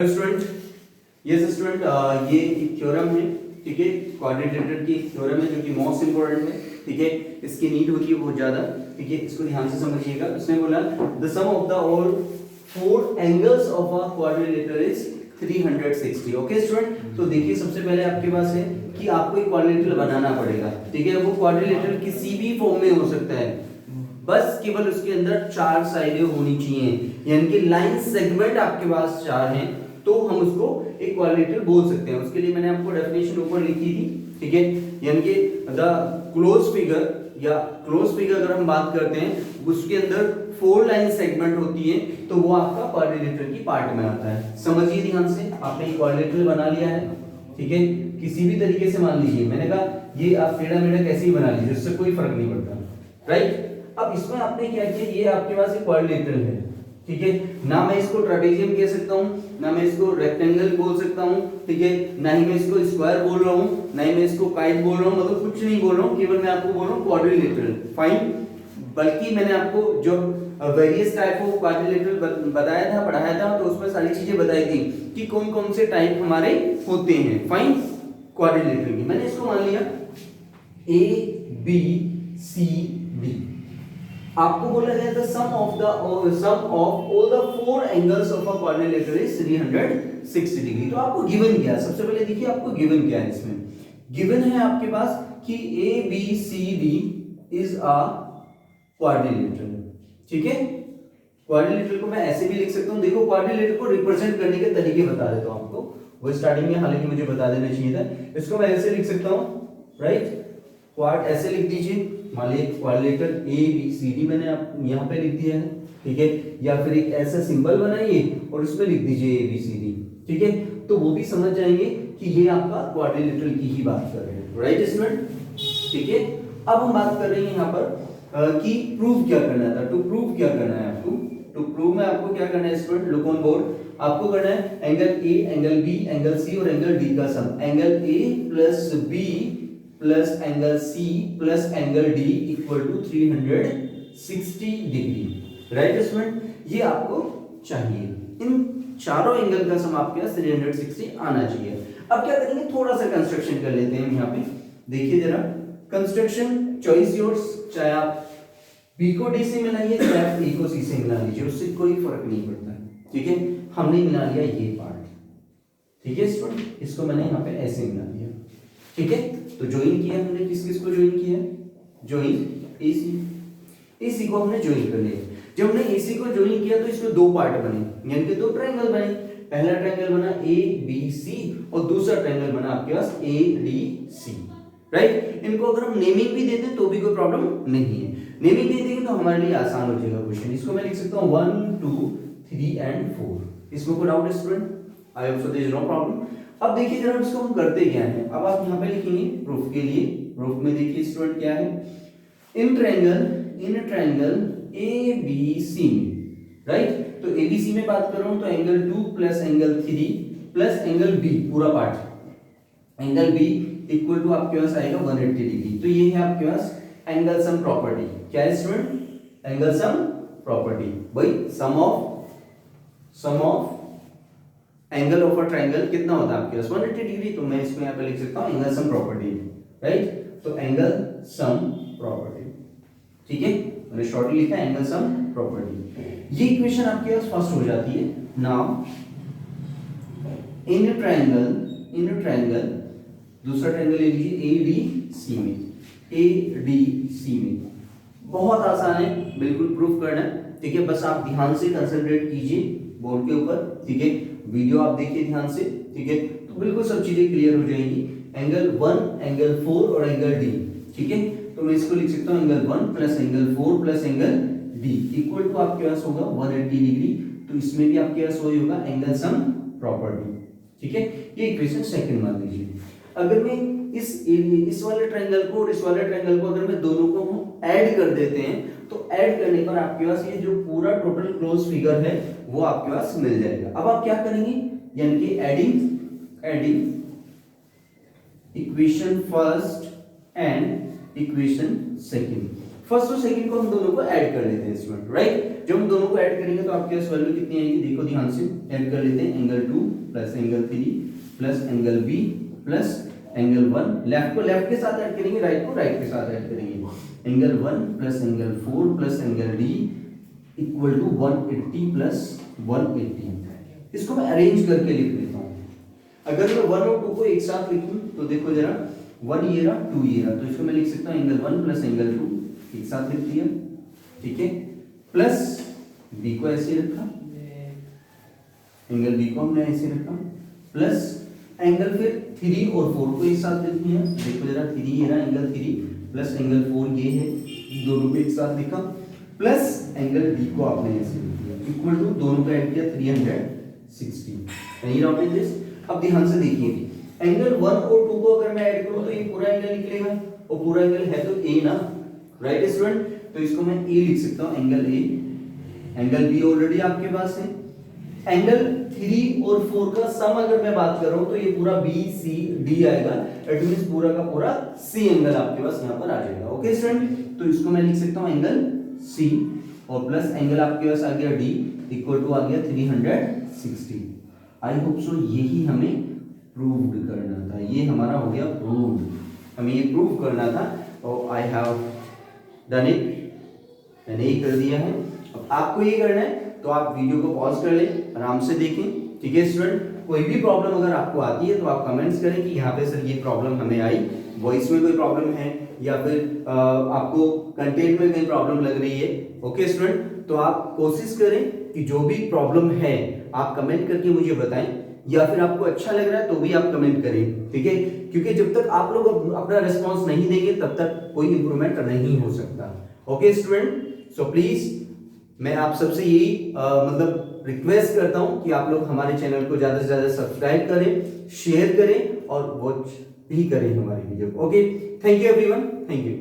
Student student ये एक theorem है, ठीक है। क्वाड्रिलेटरल की थ्योरम है जो कि मोस्ट इंपॉर्टेंट है, ठीक है। इसकी नीड होती है बहुत ज्यादा, ठीक है। इसको ध्यान से समझिएगा। उसने बोला the sum of the all four angles of a quadrilateral is 360। Okay student, तो देखिए सबसे पहले आपके पास है कि आपको एक क्वाड्रिलेटरल बनाना पड़ेगा, ठीक है। वो क्वाड्रिलेटरल किसी भी फॉर्म में हो सकता है, बस केवल उसके अंदर चार साइडें होनी चाहिए, यानी कि लाइन सेगमेंट आपके पास चार हैं, तो हम उसको एक क्वाड्रिलेटरल बोल सकते हैं। उसके लिए मैंने आपको डेफिनेशन ऊपर लिखी थी, ठीक है। यानी कि द क्लोज फिगर या क्लोज फिगर अगर हम बात करते हैं उसके अंदर फोर लाइन सेगमेंट होती है, तो वो आपका क्वाड्रिलेटरल की पार्ट में आता है। समझिए ध्यान से, आपने एक क्वाड्रिलेटरल बना लिया है, ठीक है। किसी भी तरीके से मान लीजिए, मैंने कहा ये आप टेढ़ा मेढ़ा कैसे ही बना लीजिए, उससे कोई फर्क नहीं पड़ता, राइट। अब इसमें आपने क्या किया, ये आपके पास एक क्वाड्रिलेटरल है, ठीक है। ना मैं इसको ट्रेपेजियम कह सकता हूं, ना मैं इसको रेक्टेंगल बोल सकता हूं, ठीक है। ना ही मैं इसको स्क्वायर बोल रहा हूं, ना ही मैं इसको काइट बोल रहा हूं, मतलब कुछ नहीं बोल रहा हूं, केवल मैं आपको बोल रहा हूं क्वाड्रिलेटरल, फाइन। बल्कि मैंने आपको जो वेरियस टाइप ऑफ क्वाड्रिलेटरल बताया था, पढ़ाया था, तो उसमें सारी चीजें बताई थी कि कौन कौन से टाइप हमारे होते हैं, फाइन, क्वाड्रिलेटरल की। मैंने इसको मान लिया ए बी सी डी। आपको बोला गया था sum of all the four angles of a quadrilateral is 360 degree. तो आपको गिवन क्या है, सबसे पहले देखिए आपको गिवन क्या है। इसमें गिवन है आपके पास कि A B C D is a quadrilateral, ठीक है। क्वाड्रिलेटरल को मैं ऐसे भी लिख सकता हूं, देखो क्वाड्रिलेटरल को रिप्रेजेंट करने के तरीके बता देता हूं आपको, वो स्टार्टिंग में हालांकि मुझे बता देना चाहिए था। इसको मैं ऐसे लिख सकता हूं, राइट, क्वाड ऐसे लिख दीजिए, मान लीजिए quadrilateral A B C D मैंने आप यहां पे लिख दिया है, ठीक है। या फिर एक ऐसा सिंबल बनाइए और उसमें लिख दीजिए ए बी सी डी, ठीक है। तो वो भी समझ जाएंगे कि ये आपका क्वाड्रिलेटरल की ही बात कर रहे हैं, राइट स्टूडेंट, ठीक है। अब हम बात कर रहे हैं यहां पर कि प्रूव क्या करना था। टू प्रूव क्या करना है आपको, टू प्रूव में आपको क्या करना है स्टूडेंट, लुक ऑन बोर्ड। आपको करना है angle A, angle B, angle C और एंगल डी का sum. Angle A plus B plus angle C plus angle D equal to 360 degree, right student. ये आपको चाहिए, इन चारों एंगल का सम आपके पास 360 आना चाहिए। अब क्या करेंगे, थोड़ा सा कंस्ट्रक्शन कर लेते हैं। यहाँ पे देखिए जरा, कंस्ट्रक्शन चॉइस योर्स, चाहे आप बी को डी से मिलाइए, चाहे आप ए को सी से मिला लीजिए, उससे कोई फर्क नहीं पड़ता, ठीक है। हमने मिला लिया ये पार्ट, ठीक है स्टूडेंट, इसको मैंने यहाँ पे ऐसे मिला लिया, ठीक है। तो ज्वाइन किया हमने, किस किस को ज्वाइन किया, ज्वाइन एसी, एसी को हमने ज्वाइन कर लिया। जब हमने एसी को ज्वाइन किया तो इसमें दो पार्ट बने, यानी कि दो ट्रायंगल बने। पहला ट्रायंगल बना ए बी सी और दूसरा ट्रायंगल बना आपके पास ए डी सी, राइट। इनको अगर हम नेमिंग भी देते तो भी कोई प्रॉब्लम नहीं है, नेमिंग दे देंगे तो हमारे लिए आसान हो जाएगा क्वेश्चन। इसको मैं लिख सकता हूं 1 2 3 एंड 4। इसमें कोई डाउट है student, I hope so there is no problem. अब देखिए जरा इसको हम करते क्या है। अब आप यहाँ पे लिखेंगे प्रूफ के लिए, प्रूफ में देखिए स्टूडेंट क्या है, इन ट्रायंगल ए बी सी में, राइट। तो ए बी सी में बात कर रहा हूं तो angle 2 plus angle 3 plus angle B पूरा part, angle B equal to आपके पास आएगा 180 डिग्री। तो ये है आपके पास एंगल सम प्रॉपर्टी। क्या है स्टूडेंट, एंगल सम प्रॉपर्टी, भाई sum of angle of a triangle कितना होता है आपके पास 180 डिग्री। तो मैं इसको यहाँ पे लिख सकता हूँ एंगल सम प्रॉपर्टी, राइट। तो एंगल सम प्रॉपर्टी, ठीक है, मैंने शॉर्टली लिखा एंगल सम प्रॉपर्टी। ये इक्वेशन आपके पास फर्स्ट हो जाती है। नाउ इन ट्रायंगल दूसरा ट्रायंगल ले लीजिए ए डी सी में, ए डी सी में बहुत आसान है, बिल्कुल प्रूफ करना है, ठीक है। बस आप ध्यान से कंसंट्रेट कीजिए बोर्ड के ऊपर, ठीक है। वीडियो आप देखिए ध्यान से, ठीक है, तो बिल्कुल सब चीजें क्लियर हो जाएंगी। एंगल 1 एंगल 4 और एंगल डी, ठीक है। तो मैं इसको लिख सकता हूं angle 1 plus angle 4 plus angle D equal to आपके पास होगा 180 डिग्री। तो इसमें भी आपके पास वही होगा एंगल सम प्रॉपर्टी, ठीक है। ये इक्वेशन सेकंड मान लीजिए। अगर मैं इस वाले ट्रायंगल को और इस वाले ट्रायंगल को अगर मैं दोनों को हम ऐड कर देते हैं तो ऐड करने पर आपके पास ये जो पूरा टोटल क्लोज फिगर है वो आपके पास मिल जाएगा। अब आप क्या करेंगे, यानी कि adding equation first and equation second. First और सेकंड को हम दोनों को ऐड कर लेते हैं स्टूडेंट, राइट। जब हम दोनों को ऐड करेंगे तो आपके पास वैल्यू कितनी आएगी, देखो ध्यान से ऐड कर लेते हैं। Angle 2 plus angle 3 plus angle B plus angle 1, left को लेफ्ट के साथ ऐड करेंगे, राइट को राइट के साथ ऐड करेंगे। Angle 1 plus angle 4 plus angle D equal to 180 plus 180। इसको मैं अरेंज करके लिख देता हूँ। अगर मैं 1 और 2 को एक साथ लिखूं तो देखो जरा, 1 ये रहा 2 ये रहा, तो इसको मैं लिख सकता हूँ एंगल 1 प्लस एंगल 2, एक साथ लिख दिया, ठीक है। प्लस बी को ऐसे रखा, एंगल बी को हमने ऐसे रखा, प्लस एंगल फिर 3 और 4 को एक साथ लिख दिया, देखो जरा 3 ये रहा एंगल 3 प्लस एंगल 4 ये है, दोनों को एक साथ लिखा, प्लस एंगल बी को आपने ऐसे लिख दिया, इक्वल टू दोनों को ऐड किया 360। नहीं राउट इन दिस। अब ध्यान से देखिए, एंगल 1 और 2 को अगर मैं ऐड करूं तो ये पूरा एंगल निकलेगा, और पूरा एंगल है तो ए ना, राइट स्टूडेंट। तो इसको मैं ए लिख सकता हूं, angle A. Angle B already आपके पास है। एंगल 3 और 4 का सम अगर मैं बात कर रहा हूं तो ये पूरा बी सी डी आएगा, इट मींस पूरा का पूरा सी एंगल आपके पास यहां पर आ जाएगा, ओके स्टूडेंट। तो इसको मैं लिख सकता हूं एंगल सी, और प्लस एंगल आपके पास आ गया डी इक्वल टू आ गया 360। आई होप सो यही हमें प्रूव्ड करना था, ये हमारा हो गया प्रूव्ड, हमें ये प्रूव करना था, और आई हैव डन इट, मैंने ये कर दिया है। अब आपको ये करना है तो आप वीडियो को पॉज कर लें, आराम से देखें, ठीक है स्टूडेंट। कोई भी प्रॉब्लम अगर आपको आती है तो आप कमेंट्स करें कि यहाँ पे सर ये प्रॉब्लम हमें आई, वॉइस में कोई प्रॉब्लम है या फिर आपको कंटेंट में कोई प्रॉब्लम लग रही है, ओके स्टूडेंट। तो आप कोशिश करें कि जो भी प्रॉब्लम है आप कमेंट करके मुझे बताएं, या फिर आपको अच्छा लग रहा है तो भी आप कमेंट करें, ठीक है। क्योंकि जब तक आप लोग अपना रिस्पॉन्स नहीं देंगे तब तक कोई इंप्रूवमेंट नहीं हो सकता, ओके स्टूडेंट। सो प्लीज मैं आप सबसे यही मतलब रिक्वेस्ट करता हूं कि आप लोग हमारे चैनल को ज्यादा से ज्यादा सब्सक्राइब करें, शेयर करें और वॉच भी करें हमारी वीडियो को, okay. Thank you everyone, thank you.